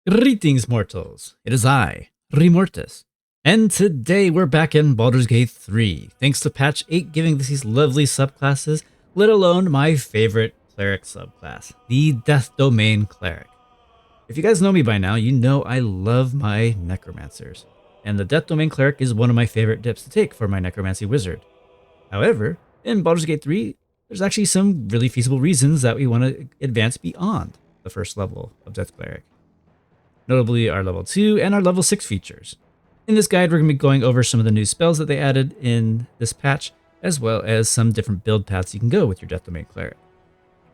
Greetings, mortals. It is I, Remortis. And today we're back in Baldur's Gate 3, thanks to patch 8 giving these lovely subclasses, let alone my favorite cleric subclass, the Death Domain Cleric. If you guys know me by now, you know I love my Necromancers, and the Death Domain Cleric is one of my favorite dips to take for my Necromancy Wizard. However, in Baldur's Gate 3, there's actually some really feasible reasons that we want to advance beyond the first level of Death Cleric. Notably our level 2 and our level 6 features. In this guide, we're going to be going over some of the new spells that they added in this patch, as well as some different build paths you can go with your Death Domain Cleric.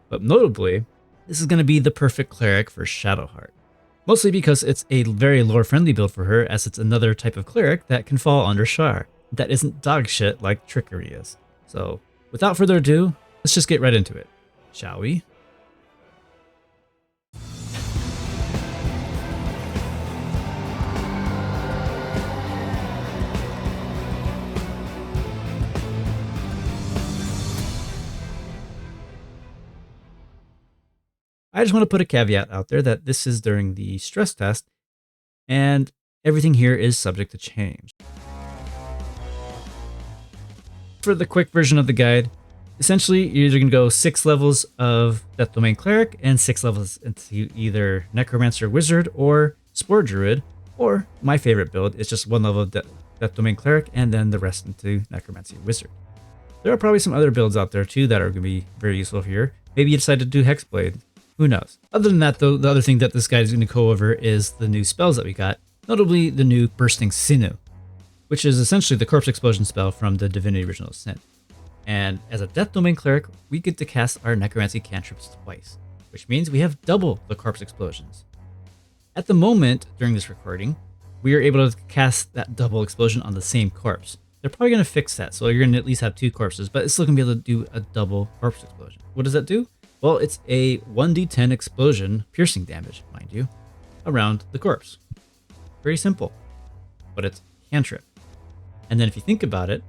But notably, this is going to be the perfect cleric for Shadowheart. Mostly because it's a very lore-friendly build for her, as it's another type of cleric that can fall under Shar, that isn't dog shit like Trickery is. So, without further ado, let's just get right into it, shall we? I just want to put a caveat out there that this is during the stress test, and everything here is subject to change. For the quick version of the guide, essentially you're either going to go 6 levels of Death Domain Cleric and 6 levels into either Necromancer Wizard or Spore Druid, or my favorite build is just 1 level of Death Domain Cleric and then the rest into Necromancy Wizard. There are probably some other builds out there too that are going to be very useful here. Maybe you decide to do Hexblade. Who knows? Other than that, though, the other thing that this guide is going to go over is the new spells that we got, notably the new Bursting Sinew, which is essentially the Corpse Explosion spell from the Divinity Original Sin. And as a Death Domain Cleric, we get to cast our Necromancy cantrips twice, which means we have double the Corpse Explosions. At the moment, during this recording, we are able to cast that double explosion on the same corpse. They're probably going to fix that, so you're going to at least have 2 corpses, but it's still going to be able to do a double Corpse Explosion. What does that do? Well, it's a 1d10 explosion, piercing damage, mind you, around the corpse. Very simple, but it's cantrip. And then if you think about it,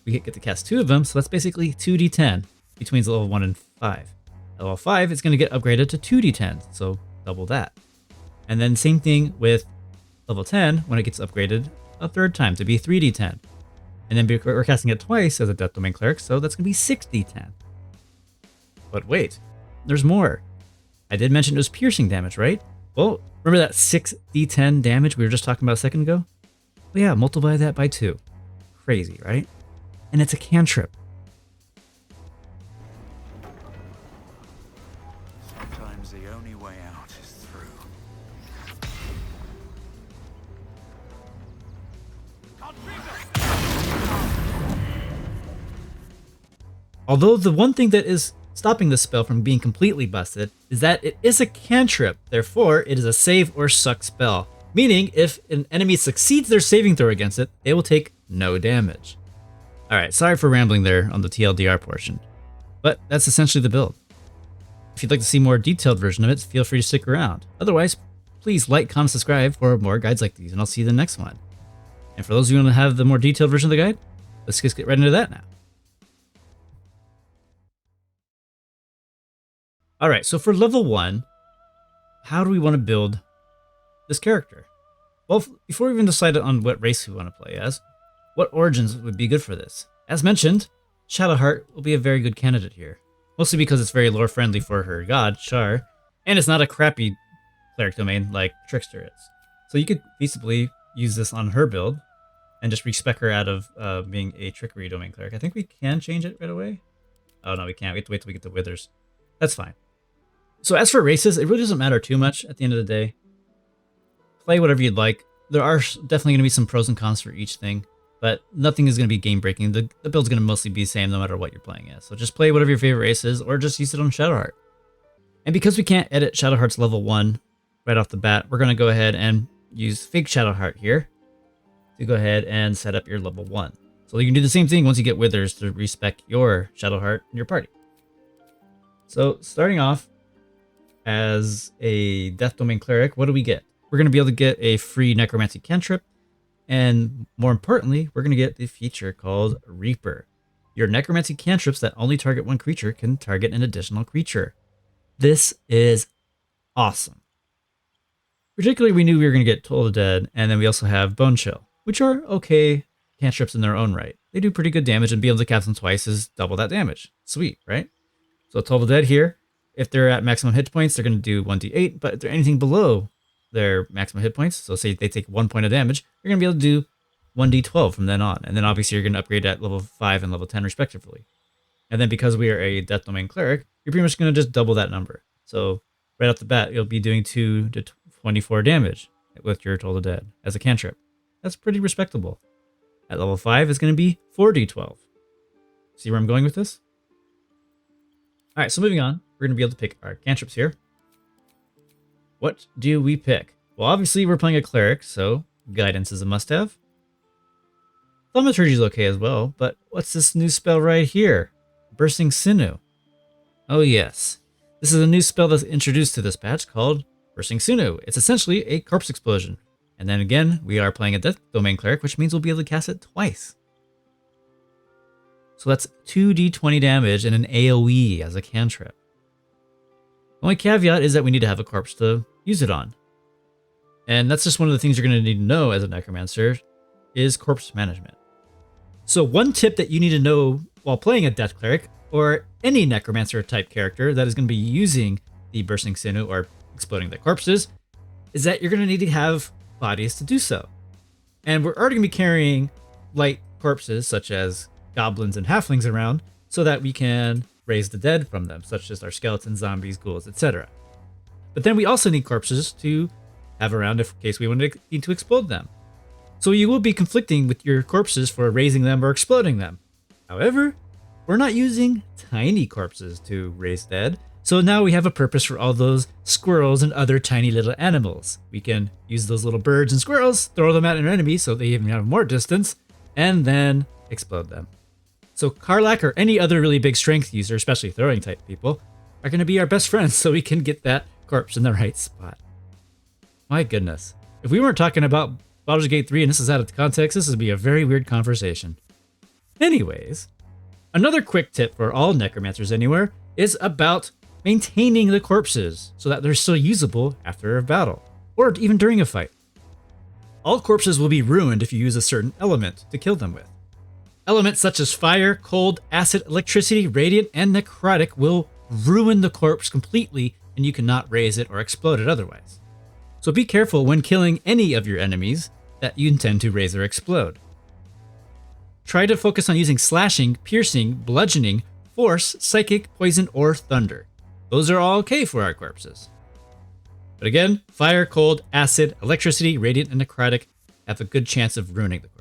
we get to cast 2 of them, so that's basically 2d10 between level 1 and 5. At level 5, it's going to get upgraded to 2d10, so double that. And then same thing with level 10 when it gets upgraded a 3rd time to be 3d10. And then we're casting it twice as a Death Domain Cleric, so that's going to be 6d10. But wait, there's more. I did mention it was piercing damage, right? Well, remember that 6d10 damage we were just talking about a second ago? Well, yeah, multiply that by 2. Crazy, right? And it's a cantrip. Sometimes the only way out is through. Although the one thing that is stopping this spell from being completely busted is that it is a cantrip, therefore it is a save or suck spell, meaning if an enemy succeeds their saving throw against it, they will take no damage. Alright, sorry for rambling there on the TLDR portion, but that's essentially the build. If you'd like to see a more detailed version of it, feel free to stick around. Otherwise, please like, comment, subscribe for more guides like these, and I'll see you in the next one. And for those of you who want to have the more detailed version of the guide, let's just get right into that now. Alright, so for level 1, how do we want to build this character? Well, before we even decide on what race we want to play as, what origins would be good for this? As mentioned, Shadowheart will be a very good candidate here. Mostly because it's very lore friendly for her god, Shar, and it's not a crappy cleric domain like Trickster is. So you could feasibly use this on her build and just respec her out of being a Trickery domain cleric. I think we can change it right away. Oh no, we can't. We have to wait till we get the Withers. That's fine. So as for races, it really doesn't matter too much at the end of the day. Play whatever you'd like. There are definitely going to be some pros and cons for each thing, but nothing is going to be game breaking. The build's going to mostly be the same no matter what you're playing as. So just play whatever your favorite race is, or just use it on Shadowheart. And because we can't edit Shadowheart's level 1 right off the bat, we're going to go ahead and use fake Shadowheart here to go ahead and set up your level 1. So you can do the same thing once you get Withers to respec your Shadowheart in your party. So starting off, as a Death Domain Cleric, what do we get? We're going to be able to get a free Necromancy cantrip, and more importantly, we're going to get the feature called Reaper. Your Necromancy cantrips that only target one creature can target an additional creature. This is awesome. Particularly, we knew we were going to get Toll the Dead, and then we also have Bone Chill, which are okay cantrips in their own right. They do pretty good damage, and being able to cast them twice is double that damage. Sweet, right? So Toll the Dead here, if they're at maximum hit points, they're going to do 1d8, but if they're anything below their maximum hit points, so say they take 1 point of damage, you're going to be able to do 1d12 from then on. And then obviously you're going to upgrade at level 5 and level 10 respectively. And then because we are a Death Domain Cleric, you're pretty much going to just double that number. So right off the bat, you'll be doing 2 to 24 damage with your Toll the Dead as a cantrip. That's pretty respectable. At level 5, it's going to be 4d12. See where I'm going with this? All right, so moving on, we're going to be able to pick our cantrips here. What do we pick? Well, obviously we're playing a cleric, so guidance is a must-have. Thaumaturgy is okay as well, but what's this new spell right here? Bursting Sinew. Oh yes, this is a new spell that's introduced to this patch called Bursting Sinew. It's essentially a corpse explosion. And then again, we are playing a Death Domain Cleric, which means we'll be able to cast it twice. So that's 2d20 damage and an AoE as a cantrip. The only caveat is that we need to have a corpse to use it on. And that's just one of the things you're going to need to know as a Necromancer is corpse management. So one tip that you need to know while playing a Death Cleric or any Necromancer type character that is going to be using the Bursting Sinew or exploding the corpses is that you're going to need to have bodies to do so. And we're already going to be carrying light corpses such as goblins and halflings around so that we can raise the dead from them, such as our skeletons, zombies, ghouls, etc. But then we also need corpses to have around in case we need to explode them. So you will be conflicting with your corpses for raising them or exploding them. However, we're not using tiny corpses to raise dead, so now we have a purpose for all those squirrels and other tiny little animals. We can use those little birds and squirrels, throw them at an enemy so they even have more distance, and then explode them. So Karlach or any other really big strength user, especially throwing type people, are going to be our best friends so we can get that corpse in the right spot. My goodness. If we weren't talking about Baldur's Gate 3 and this is out of context, this would be a very weird conversation. Anyways, another quick tip for all Necromancers anywhere is about maintaining the corpses so that they're still usable after a battle, or even during a fight. All corpses will be ruined if you use a certain element to kill them with. Elements such as fire, cold, acid, electricity, radiant, and necrotic will ruin the corpse completely and you cannot raise it or explode it otherwise. So be careful when killing any of your enemies that you intend to raise or explode. Try to focus on using slashing, piercing, bludgeoning, force, psychic, poison, or thunder. Those are all okay for our corpses. But again, fire, cold, acid, electricity, radiant, and necrotic have a good chance of ruining the corpse.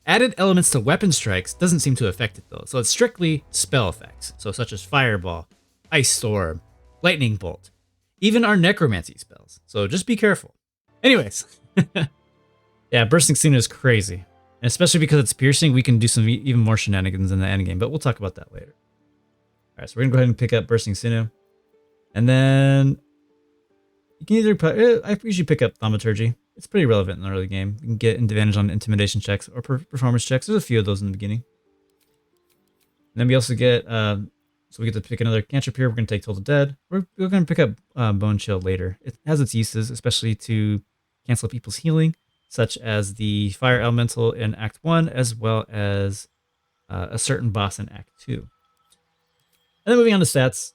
Added elements to weapon strikes doesn't seem to affect it though, so it's strictly spell effects, so such as fireball, ice storm, lightning bolt, even our necromancy spells, so just be careful. Anyways, yeah, Bursting Sinew is crazy, and especially because it's piercing, we can do some even more shenanigans in the endgame, but we'll talk about that later. Alright, so we're gonna go ahead and pick up Bursting Sinew, and then you can either I usually pick up Thaumaturgy. It's pretty relevant in the early game. You can get advantage on intimidation checks or performance checks. There's a few of those in the beginning. And then we also get, so we get to pick another cantrip here. We're going to take Toll the Dead. We're going to pick up Bone Chill later. It has its uses, especially to cancel people's healing, such as the Fire Elemental in Act 1, as well as a certain boss in Act 2. And then moving on to stats.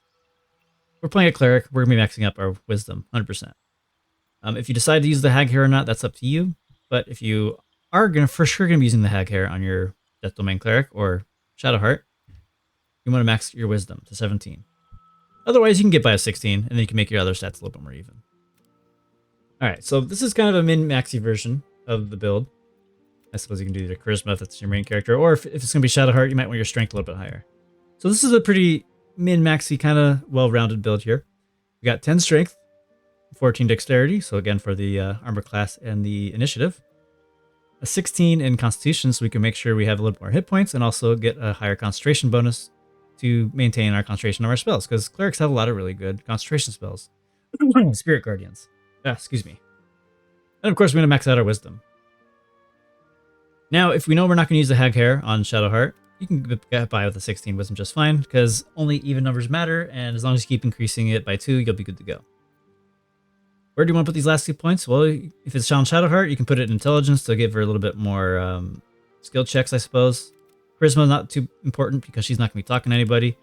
We're playing a cleric. We're going to be maxing up our wisdom, 100%. If you decide to use the hag hair or not, that's up to you. But if you are for sure going to be using the hag hair on your Death Domain Cleric or Shadowheart, you want to max your wisdom to 17. Otherwise, you can get by a 16, and then you can make your other stats a little bit more even. Alright, so this is kind of a min-maxy version of the build. I suppose you can do either Charisma if that's your main character, or if it's going to be Shadowheart, you might want your strength a little bit higher. So this is a pretty min-maxy, kind of well-rounded build here. We got 10 strength, 14 dexterity, so again for the armor class and the initiative. A 16 in constitution, so we can make sure we have a little more hit points and also get a higher concentration bonus to maintain our concentration of our spells, because clerics have a lot of really good concentration spells. Spirit Guardians. Excuse me. And of course, we're going to max out our wisdom. Now, if we know we're not going to use the hag hair on Shadowheart, you can get by with a 16 wisdom just fine, because only even numbers matter, and as long as you keep increasing it by 2, you'll be good to go. Where do you want to put these last 2 points? Well, if it's on Shadowheart, you can put it in Intelligence to give her a little bit more skill checks, I suppose. Charisma not too important because she's not going to be talking to anybody.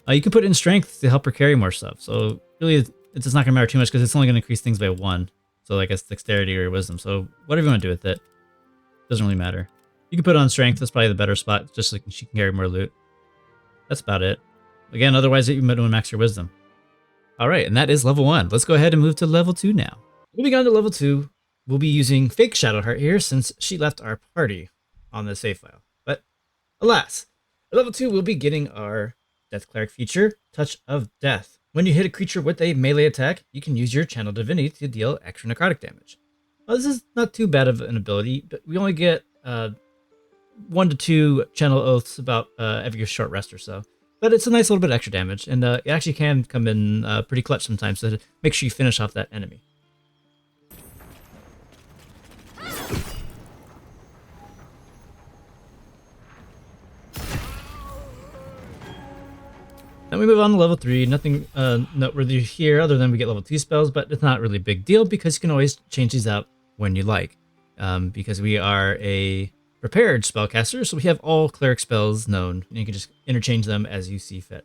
You can put it in Strength to help her carry more stuff. So really, it's not going to matter too much because it's only going to increase things by 1. So like it's Dexterity or Wisdom. So whatever you want to do with it, doesn't really matter. You can put it on Strength. That's probably the better spot, just so she can carry more loot. That's about it. Again, otherwise you might want to max your Wisdom. All right, and that is level 1. Let's go ahead and move to level 2 now. Moving on to level 2, we'll be using fake Shadowheart here since she left our party on the save file. But alas, at level 2 we'll be getting our Death Cleric feature, Touch of Death. When you hit a creature with a melee attack, you can use your Channel Divinity to deal extra necrotic damage. Well, this is not too bad of an ability, but we only get 1 to 2 Channel Oaths about every short rest or so. But it's a nice little bit of extra damage, and it actually can come in pretty clutch sometimes to make sure you finish off that enemy. Then we move on to level 3. Nothing noteworthy here other than we get level 2 spells, but it's not really a big deal because you can always change these out when you like. Because we are a prepared spellcaster, so we have all cleric spells known, and you can just interchange them as you see fit.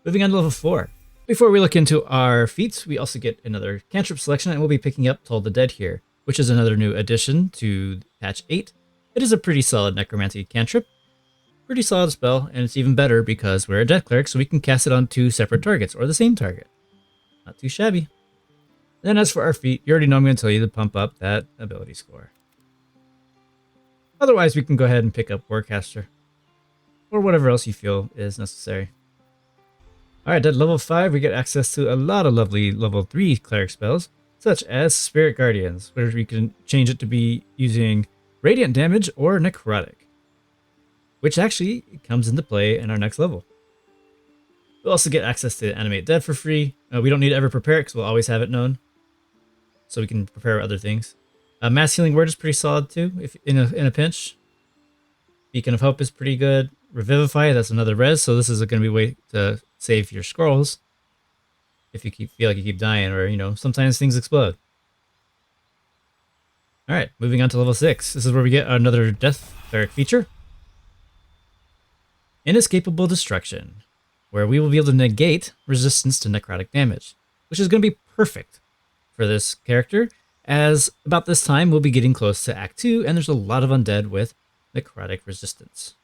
Moving on to level 4. Before we look into our feats, we also get another cantrip selection, and we'll be picking up Toll the Dead here, which is another new addition to patch 8. It is a pretty solid necromancy cantrip. Pretty solid spell, and it's even better because we're a Death Cleric, so we can cast it on 2 separate targets, or the same target. Not too shabby. Then as for our feat, you already know I'm going to tell you to pump up that ability score. Otherwise, we can go ahead and pick up Warcaster, or whatever else you feel is necessary. Alright, at level 5, we get access to a lot of lovely level 3 cleric spells, such as Spirit Guardians, where we can change it to be using Radiant Damage or Necrotic, which actually comes into play in our next level. We'll also get access to Animate Dead for free. We don't need to ever prepare it because we'll always have it known, so we can prepare other things. Mass Healing Word is pretty solid too, if in a pinch. Beacon of Hope is pretty good. Revivify, that's another res, so this is going to be a way to save your scrolls if you feel like you keep dying, or sometimes things explode. All right, moving on to level 6. This is where we get another Death Cleric feature, Inescapable Destruction, where we will be able to negate resistance to necrotic damage, which is going to be perfect for this character, as about this time we'll be getting close to Act 2, and there's a lot of undead with necrotic resistance.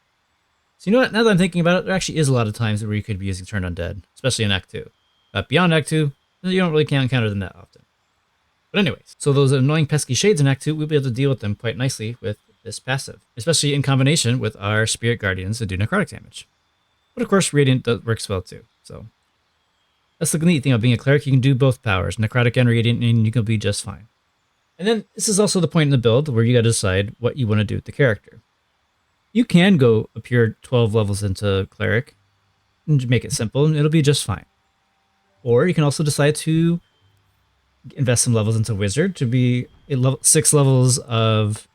So you know what, now that I'm thinking about it, there actually is a lot of times where you could be using Turn Undead, especially in Act 2. But beyond Act 2, you don't really encounter them that often. But anyways, so those annoying pesky shades in Act 2, we'll be able to deal with them quite nicely with this passive, especially in combination with our Spirit Guardians that do necrotic damage. But of course, Radiant works well too, so that's the neat thing about being a cleric. You can do both powers, necrotic and radiant, and you can be just fine. And then this is also the point in the build where you got to decide what you want to do with the character. You can go a pure 12 levels into cleric and make it simple, and it'll be just fine. Or you can also decide to invest some levels into wizard to be 6 levels of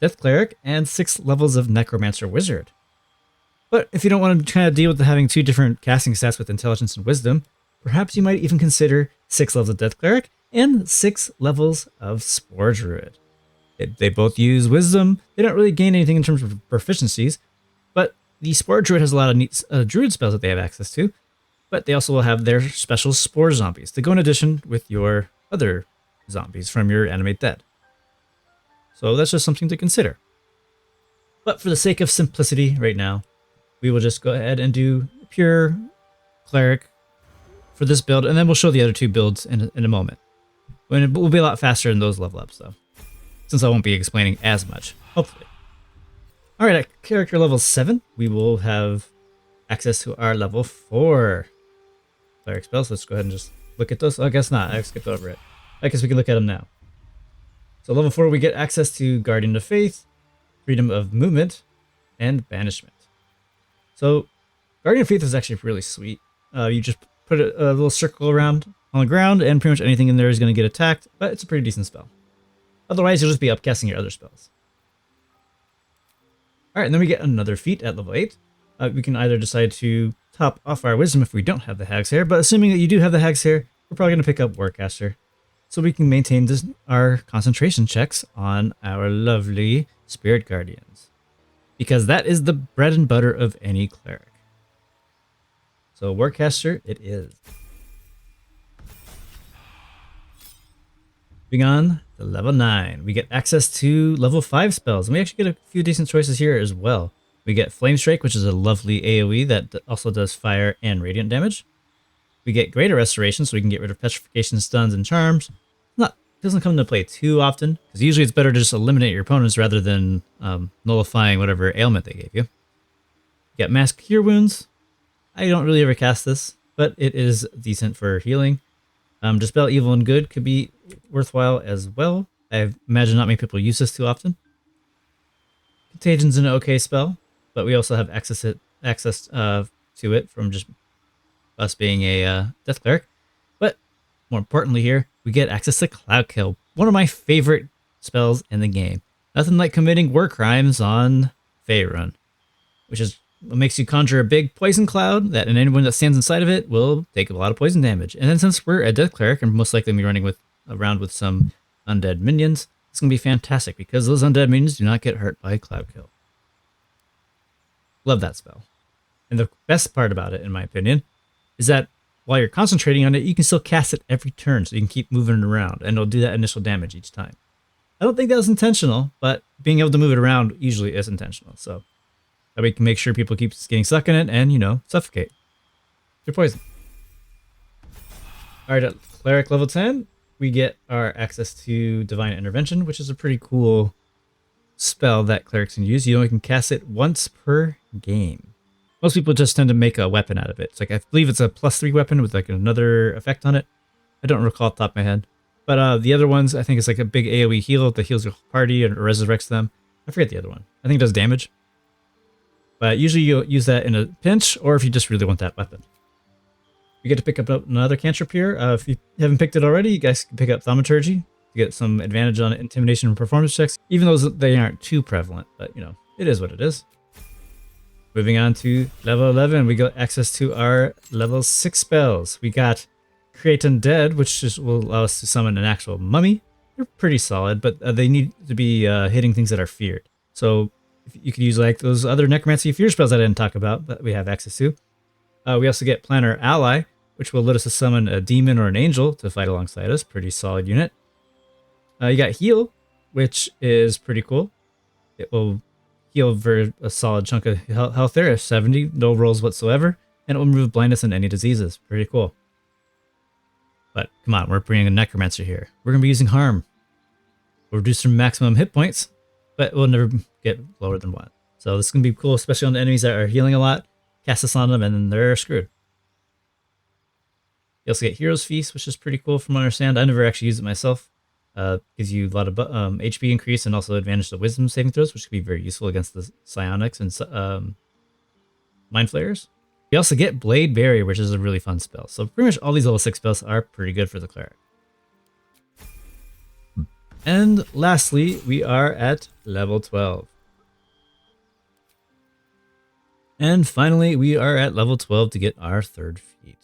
Death Cleric and 6 levels of Necromancer Wizard. But if you don't want to kind of deal with having 2 different casting stats with Intelligence and Wisdom, perhaps you might even consider 6 levels of Death Cleric and 6 levels of Spore Druid. They both use Wisdom. They don't really gain anything in terms of proficiencies, but the Spore Druid has a lot of neat Druid spells that they have access to, but they also will have their special Spore zombies to go in addition with your other zombies from your Animate Dead. So that's just something to consider. But for the sake of simplicity right now, we will just go ahead and do pure cleric for this build, and then we'll show the other 2 builds in a moment. When it will be a lot faster in those level ups, though, since I won't be explaining as much, hopefully. All right, at character level 7, we will have access to our level 4 cleric spells. Let's go ahead and just look at those. Oh, I guess not. I skipped over it. I guess we can look at them now. So level 4, we get access to Guardian of Faith, Freedom of Movement, and Banishment. So Guardian of Faith is actually really sweet. You just put a little circle around on the ground, and pretty much anything in there is going to get attacked, but it's a pretty decent spell. Otherwise, you'll just be upcasting your other spells. Alright, and then we get another feat at level 8. We can either decide to top off our Wisdom if we don't have the Hag's Hair, but assuming that you do have the Hag's Hair, we're probably going to pick up Warcaster. so we can maintain our concentration checks on our lovely spirit guardians, because that is the bread and butter of any cleric. So Warcaster it is. Moving on to level 9, we get access to level 5 spells, and we actually get a few decent choices here as well. We get Flame Strike, which is a lovely AoE that also does fire and radiant damage. We get Greater Restoration, so we can get rid of petrification, stuns, and charms. Doesn't come into play too often, because usually it's better to just eliminate your opponents rather than nullifying whatever ailment they gave you. You get Mass Cure Wounds. I don't really ever cast this, but it is decent for healing. Dispel Evil and Good could be worthwhile as well. I imagine not many people use this too often. Contagion's an okay spell, but we also have access to it from just us being a Death Cleric. But more importantly here, we get access to Cloud Kill, one of my favorite spells in the game. Nothing like committing war crimes on Faerun, which is what makes you conjure a big poison cloud that, and anyone that stands inside of it will take a lot of poison damage. And then since we're a Death Cleric and most likely be running around with some undead minions, it's going to be fantastic because those undead minions do not get hurt by Cloud Kill. Love that spell. And the best part about it, in my opinion, is that while you're concentrating on it, you can still cast it every turn, so you can keep moving it around, and it'll do that initial damage each time. I don't think that was intentional, but being able to move it around usually is intentional, so that we can make sure people keep getting stuck in it and, suffocate. Your poison. Alright, at Cleric level 10, we get our access to Divine Intervention, which is a pretty cool spell that clerics can use. You only can cast it once per game. Most people just tend to make a weapon out of it. It's like, I believe it's a +3 weapon with like another effect on it. I don't recall off the top of my head. But the other ones, I think it's like a big AoE heal that heals your whole party and resurrects them. I forget the other one. I think it does damage. But usually you'll use that in a pinch, or if you just really want that weapon. You get to pick up another cantrip here. If you haven't picked it already, you guys can pick up Thaumaturgy to get some advantage on intimidation and performance checks, even though they aren't too prevalent. But, it is what it is. Moving on to level 11, we got access to our level 6 spells. We got Create Undead, which will allow us to summon an actual mummy. They're pretty solid, but they need to be hitting things that are feared. So you could use like those other Necromancy Fear spells that I didn't talk about that we have access to. We also get Planner Ally, which will let us summon a demon or an angel to fight alongside us. Pretty solid unit. You got Heal, which is pretty cool. It will heal for a solid chunk of health there, 70, no rolls whatsoever, and it will remove blindness and any diseases. Pretty cool. But come on, we're bringing a Necromancer here. We're going to be using Harm. We'll reduce your maximum hit points, but we'll never get lower than 1. So this is going to be cool, especially on the enemies that are healing a lot. Cast this on them and then they're screwed. You also get Hero's Feast, which is pretty cool from what I understand. I never actually used it myself. Gives you a lot of HP increase and also advantage to wisdom saving throws, which can be very useful against the psionics and mind flayers. We also get Blade Barrier, which is a really fun spell. So pretty much all these level 6 spells are pretty good for the cleric. And lastly, we are at level 12. And finally, we are at level 12 to get our 3rd feat.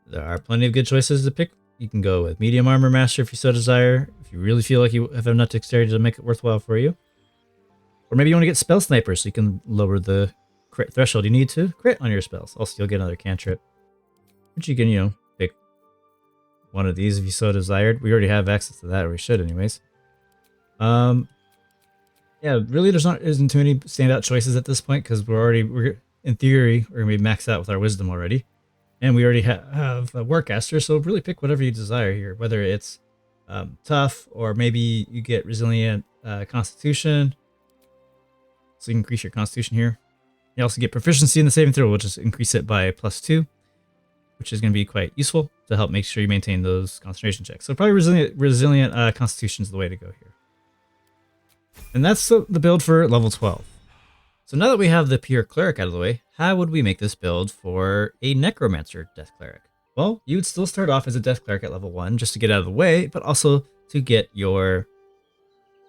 There are plenty of good choices to pick. You can go with Medium Armor Master if you so desire, if you really feel like you have enough dexterity to make it worthwhile for you. Or maybe you want to get Spell Sniper so you can lower the crit threshold you need to crit on your spells. Also, you'll get another cantrip, which you can, pick one of these if you so desired. We already have access to that, or we should anyways. Yeah, really isn't too many standout choices at this point because we're in theory, we're going to be maxed out with our wisdom already. And we already have a Warcaster, so really pick whatever you desire here, whether it's tough or maybe you get resilient constitution. So you can increase your constitution here. You also get proficiency in the saving throw, which is increase it by +2, which is going to be quite useful to help make sure you maintain those concentration checks. So probably resilient constitution is the way to go here. And that's the build for level 12. So now that we have the pure cleric out of the way, how would we make this build for a necromancer death cleric? Well, you would still start off as a death cleric at level 1 just to get out of the way, but also to get your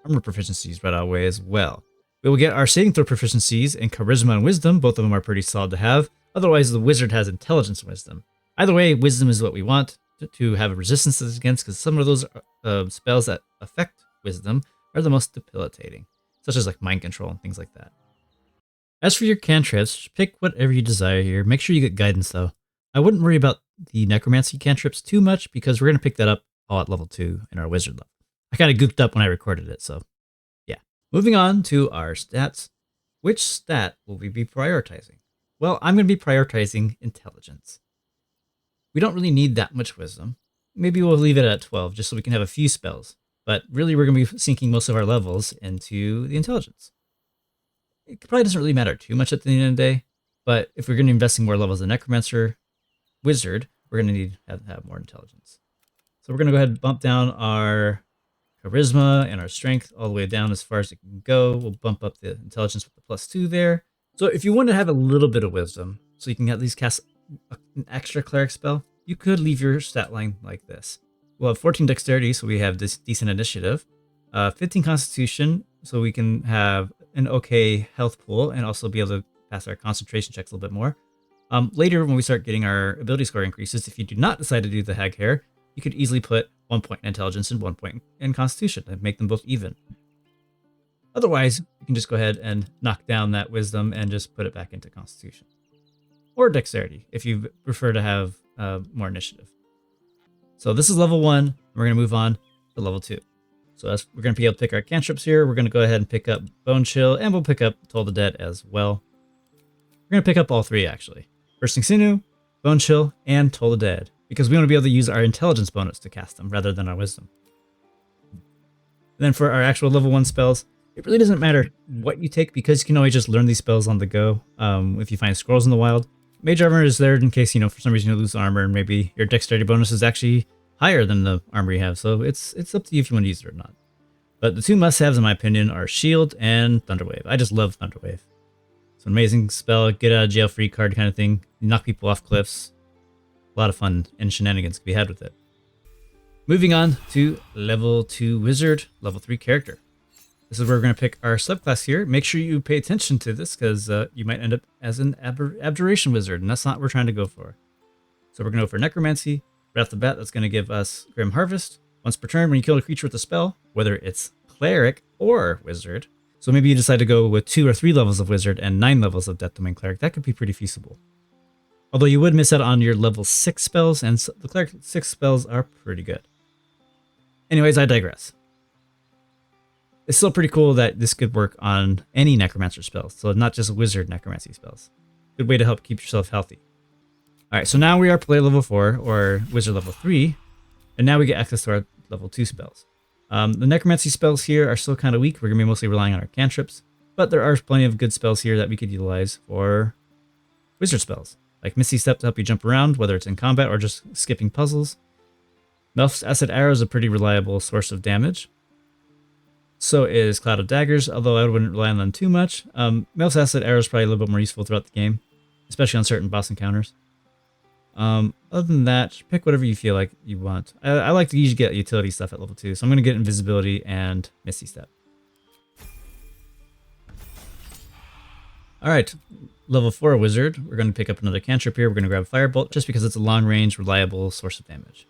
armor proficiencies right out of the way as well. We will get our saving throw proficiencies in charisma and wisdom. Both of them are pretty solid to have. Otherwise, the wizard has intelligence and wisdom. Either way, wisdom is what we want. to have a resistance against, because some of those spells that affect wisdom are the most debilitating, such as like mind control and things like that. As for your cantrips, pick whatever you desire here. Make sure you get guidance though. I wouldn't worry about the necromancy cantrips too much because we're going to pick that up all at level 2 in our wizard level. I kind of goofed up when I recorded it, so yeah. Moving on to our stats. Which stat will we be prioritizing? Well, I'm going to be prioritizing intelligence. We don't really need that much wisdom. Maybe we'll leave it at 12 just so we can have a few spells. But really, we're going to be sinking most of our levels into the intelligence. It probably doesn't really matter too much at the end of the day, but if we're going to be investing more levels in Necromancer, Wizard, we're going to need to have more intelligence. So we're going to go ahead and bump down our charisma and our strength all the way down as far as it can go. We'll bump up the intelligence with the +2 there. So if you want to have a little bit of wisdom, so you can at least cast an extra cleric spell, you could leave your stat line like this. We'll have 14 dexterity, so we have this decent initiative. 15 constitution, so we can have an okay health pool and also be able to pass our concentration checks a little bit more. Later, when we start getting our ability score increases, if you do not decide to do the hag hair, you could easily put 1 point in intelligence and 1 point in constitution and make them both even. Otherwise, you can just go ahead and knock down that wisdom and just put it back into constitution. Or dexterity, if you prefer to have more initiative. So this is level 1. We're going to move on to level 2. So as we're going to be able to pick our cantrips here. We're going to go ahead and pick up Bone Chill, and we'll pick up Toll the Dead as well. We're going to pick up all 3, actually. Bursting Sinew, Bone Chill, and Toll the Dead, because we want to be able to use our intelligence bonus to cast them rather than our wisdom. And then for our actual level 1 spells, it really doesn't matter what you take because you can always just learn these spells on the go if you find scrolls in the wild. Mage Armor is there in case, for some reason you lose armor and maybe your dexterity bonus is actually higher than the armor you have, so it's up to you if you want to use it or not. But the 2 must-haves in my opinion are Shield and Thunderwave. I just love Thunderwave. It's an amazing spell, get out of jail free card kind of thing. You knock people off cliffs. A lot of fun and shenanigans can be had with it. Moving on to level 2 Wizard, level 3 character. This is where we're going to pick our subclass here. Make sure you pay attention to this because you might end up as an Abjuration Wizard, and that's not what we're trying to go for. So we're going to go for Necromancy. Right off the bat, that's going to give us Grim Harvest. Once per turn, when you kill a creature with a spell, whether it's Cleric or Wizard, so maybe you decide to go with 2 or 3 levels of Wizard and 9 levels of Death Domain Cleric, that could be pretty feasible. Although you would miss out on your level 6 spells, and the Cleric 6 spells are pretty good. Anyways, I digress. It's still pretty cool that this could work on any Necromancer spells, so not just Wizard Necromancy spells. Good way to help keep yourself healthy. Alright, so now we are player level 4, or Wizard level 3, and now we get access to our level 2 spells. The Necromancy spells here are still kind of weak. We're going to be mostly relying on our cantrips, but there are plenty of good spells here that we could utilize for Wizard spells, like Misty Step to help you jump around, whether it's in combat or just skipping puzzles. Melf's Acid Arrow is a pretty reliable source of damage. So is Cloud of Daggers, although I wouldn't rely on them too much. Melf's Acid Arrow is probably a little bit more useful throughout the game, especially on certain boss encounters. Other than that, pick whatever you feel like you want. I like to usually get utility stuff at level 2, so I'm going to get Invisibility and Misty Step. Alright, level 4 Wizard. We're going to pick up another cantrip here. We're going to grab Firebolt, just because it's a long-range, reliable source of damage.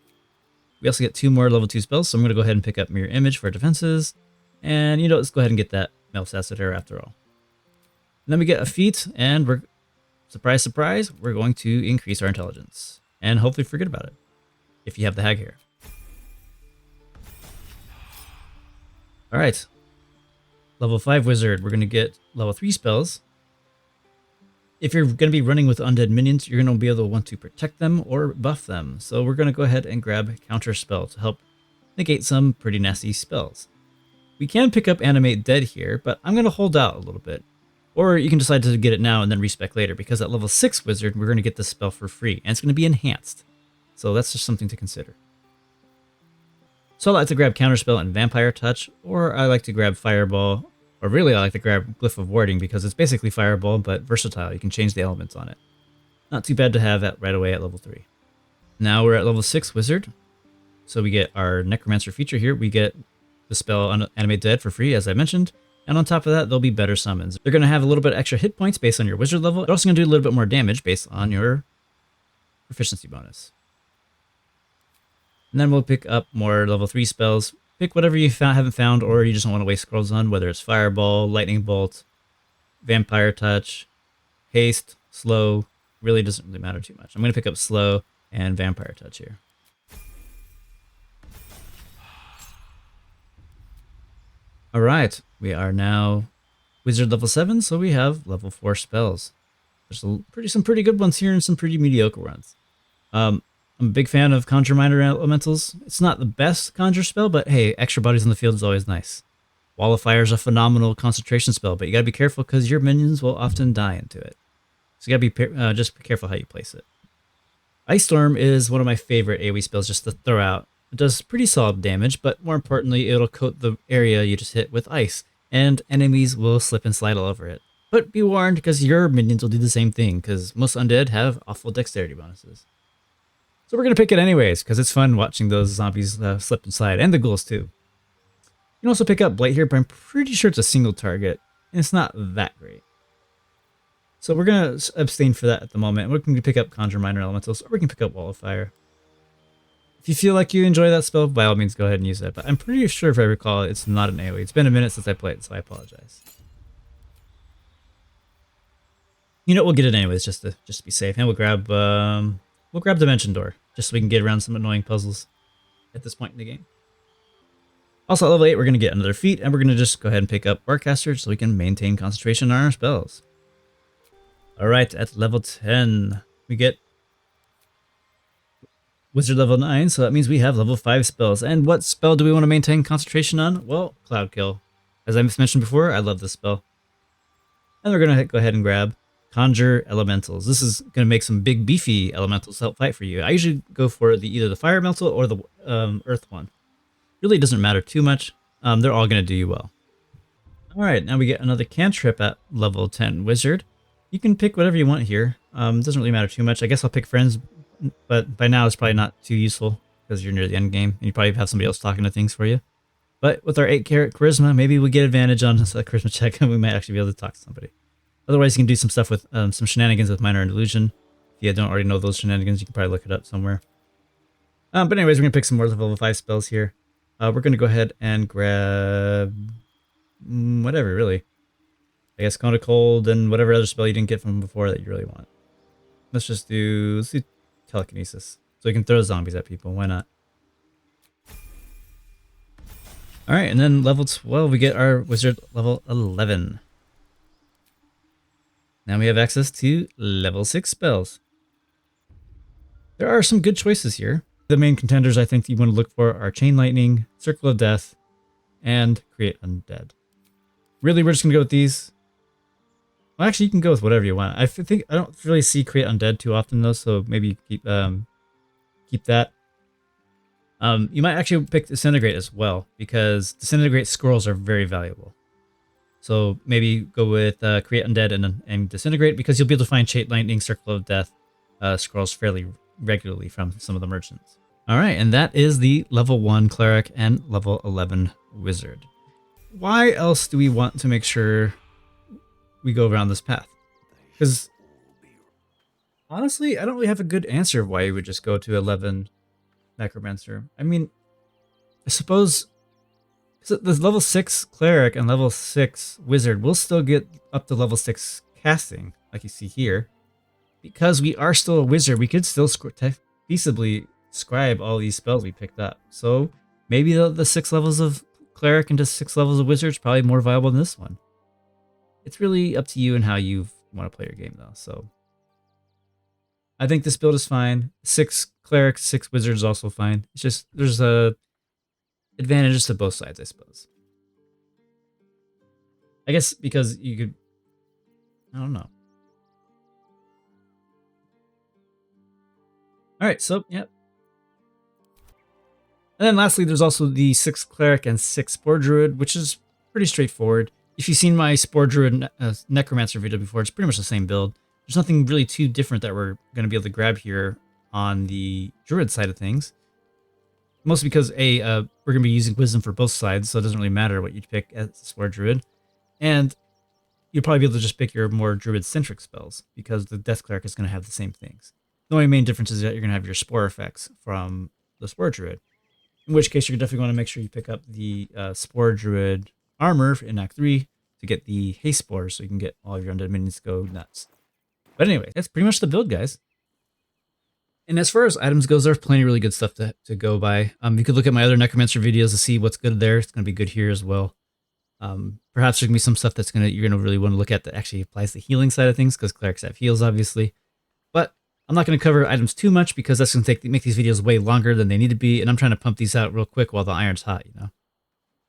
We also get 2 more level 2 spells, so I'm going to go ahead and pick up Mirror Image for defenses. And, let's go ahead and get that Melf's Acid Arrow after all. And then we get a feat, and we're... surprise, surprise, we're going to increase our intelligence. And hopefully forget about it, if you have the hag here. Alright. Level 5 Wizard, we're going to get level 3 spells. If you're going to be running with undead minions, you're going to be able to want to protect them or buff them. So we're going to go ahead and grab Counter Spell to help negate some pretty nasty spells. We can pick up Animate Dead here, but I'm going to hold out a little bit. Or you can decide to get it now and then respec later, because at level 6 Wizard, we're going to get this spell for free, and it's going to be enhanced. So that's just something to consider. So I like to grab Counterspell and Vampire Touch, or I like to grab Fireball, or really I like to grab Glyph of Warding, because it's basically Fireball, but versatile. You can change the elements on it. Not too bad to have that right away at level 3. Now we're at level 6 Wizard. So we get our Necromancer feature here. We get the spell Animate Dead for free, as I mentioned. And on top of that, there'll be better summons. They're going to have a little bit extra hit points based on your wizard level. They're also going to do a little bit more damage based on your proficiency bonus. And then we'll pick up more level 3 spells. Pick whatever you haven't found or you just don't want to waste scrolls on, whether it's Fireball, Lightning Bolt, Vampire Touch, Haste, Slow. Really doesn't really matter too much. I'm going to pick up Slow and Vampire Touch here. Alright, we are now Wizard level 7, so we have level 4 spells. There's some pretty good ones here and some pretty mediocre ones. I'm a big fan of Conjure Minor Elementals. It's not the best Conjure spell, but hey, extra bodies on the field is always nice. Wall of Fire is a phenomenal concentration spell, but you gotta be careful because your minions will often die into it. So you gotta be just be careful how you place it. Ice Storm is one of my favorite AoE spells just to throw out. It does pretty solid damage, but more importantly, it'll coat the area you just hit with ice, and enemies will slip and slide all over it. But be warned, because your minions will do the same thing, because most undead have awful dexterity bonuses. So we're going to pick it anyways, because it's fun watching those zombies slip and slide, and the ghouls too. You can also pick up Blight here, but I'm pretty sure it's a single target, and it's not that great. So we're going to abstain for that at the moment. We're going to pick up Conjure Minor Elementals, or we can pick up Wall of Fire. If you feel like you enjoy that spell, by all means go ahead and use it, but I'm pretty sure if I recall, it's not an AoE. It's been a minute since I played, so I apologize. You know, we'll get it anyways, just to be safe, and we'll grab Dimension Door, just so we can get around some annoying puzzles at this point in the game. Also, at level 8, we're going to get another feat, and we're going to just go ahead and pick up Warcaster so we can maintain concentration on our spells. Alright, at level 10, we get Wizard level 9, so that means we have level 5 spells. And what spell do we want to maintain concentration on? Well, Cloud Kill. As I mentioned before, I love this spell. And we're going to go ahead and grab Conjure Elementals. This is going to make some big beefy elementals help fight for you. I usually go for either the Fire Elemental or the Earth one. Really doesn't matter too much. They're all going to do you well. Alright, now we get another cantrip at level 10 Wizard. You can pick whatever you want here. Doesn't really matter too much. I guess I'll pick Friends, but by now it's probably not too useful because you're near the end game and you probably have somebody else talking to things for you. But with our 8-carat charisma, maybe we get advantage on a charisma check and we might actually be able to talk to somebody. Otherwise, you can do some stuff with some shenanigans with Minor Illusion. If you don't already know those shenanigans, you can probably look it up somewhere. But anyways, we're going to pick some more level 5 spells here. We're going to go ahead and grab whatever, really. I guess Cone of Cold and whatever other spell you didn't get from before that you really want. Let's do Telekinesis. So we can throw zombies at people. Why not? Alright, and then level 12, we get our Wizard level 11. Now we have access to level 6 spells. There are some good choices here. The main contenders I think you want to look for are Chain Lightning, Circle of Death, and Create Undead. Really, we're just going to go with these. Well, actually, you can go with whatever you want. I think I don't really see Create Undead too often though, so maybe keep that. You might actually pick Disintegrate as well, because Disintegrate scrolls are very valuable. So maybe go with Create Undead and Disintegrate, because you'll be able to find Chain Lightning, Circle of Death scrolls fairly regularly from some of the merchants. All right, and that is the level 1 Cleric and level 11 Wizard. Why else do we want to make sure we go around this path? Because honestly, I don't really have a good answer of why you would just go to 11 Necromancer. I mean, I suppose the level 6 Cleric and level 6 Wizard will still get up to level 6 casting, like you see here. Because we are still a Wizard, we could still feasibly scribe all these spells we picked up. So maybe the 6 levels of Cleric into 6 levels of Wizard is probably more viable than this one. It's really up to you and how you want to play your game, though. So I think this build is fine. 6 Cleric, 6 Wizard is also fine. It's just there's advantages to both sides, I suppose. I guess because you could, I don't know. All right, so yeah. And then lastly, there's also the 6 Cleric and 6 Spore Druid, which is pretty straightforward. If you've seen my Spore Druid Necromancer video before, it's pretty much the same build. There's nothing really too different that we're going to be able to grab here on the Druid side of things. Mostly because, A, we're going to be using Wisdom for both sides, so it doesn't really matter what you pick as Spore Druid. And you'll probably be able to just pick your more Druid-centric spells, because the Death Cleric is going to have the same things. The only main difference is that you're going to have your Spore effects from the Spore Druid. In which case, you're definitely going to make sure you pick up the Spore Druid armor in Act 3 to get the haste spores so you can get all of your undead minions to go nuts. But anyway, that's pretty much the build, guys. And as far as items goes, there's plenty of really good stuff to go by. You could look at my other Necromancer videos to see what's good there. It's going to be good here as well. Perhaps there's going to be some stuff that's you're going to really want to look at that actually applies the healing side of things, because clerics have heals, obviously. But I'm not going to cover items too much because that's going to make these videos way longer than they need to be, and I'm trying to pump these out real quick while the iron's hot, you know.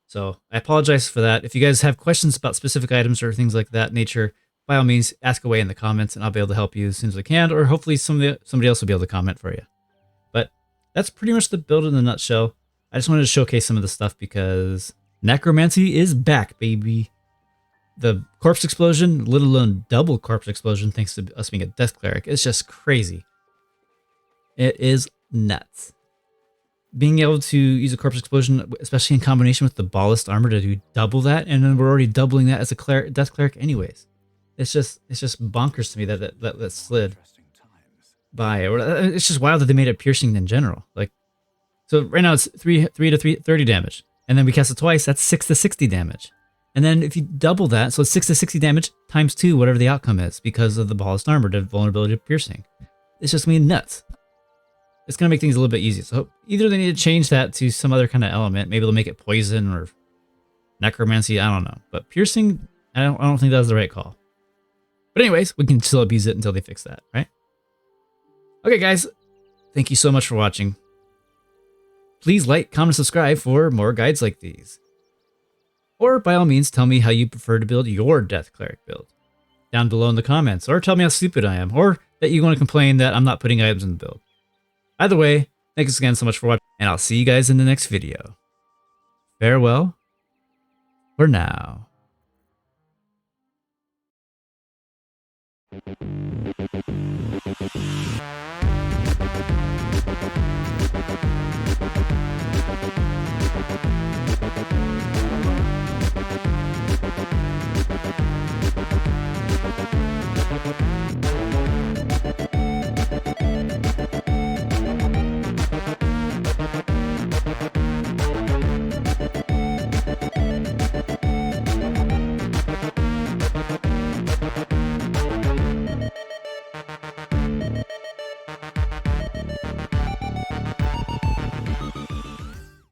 So I apologize for that. If you guys have questions about specific items or things like that nature, by all means, ask away in the comments, and I'll be able to help you as soon as I can, or hopefully somebody else will be able to comment for you. But that's pretty much the build in a nutshell. I just wanted to showcase some of the stuff because Necromancy is back, baby. The corpse explosion, let alone double corpse explosion, thanks to us being a Death Cleric, it's just crazy. It is nuts. Being able to use a corpse explosion, especially in combination with the ballast armor, to do double that, and then we're already doubling that as a Death Cleric anyways. It's just bonkers to me that slid by. It's just wild that they made it piercing in general. Like, so right now it's 3 to 30 damage, and then we cast it twice. That's 6 to 60 damage. And then if you double that, so it's 6 to 60 damage times 2, whatever the outcome is, because of the ballast armor, the vulnerability to piercing. It's just gonna be nuts. It's gonna make things a little bit easier. So either they need to change that to some other kind of element. Maybe they'll make it poison or necromancy. I don't know. But piercing, I don't think that was the right call. But anyways, we can still abuse it until they fix that, right? Okay, guys. Thank you so much for watching. Please like, comment, subscribe for more guides like these. Or by all means, tell me how you prefer to build your Death Cleric build down below in the comments, or tell me how stupid I am, or that you want to complain that I'm not putting items in the build. Either way, thanks again so much for watching, and I'll see you guys in the next video. Farewell for now.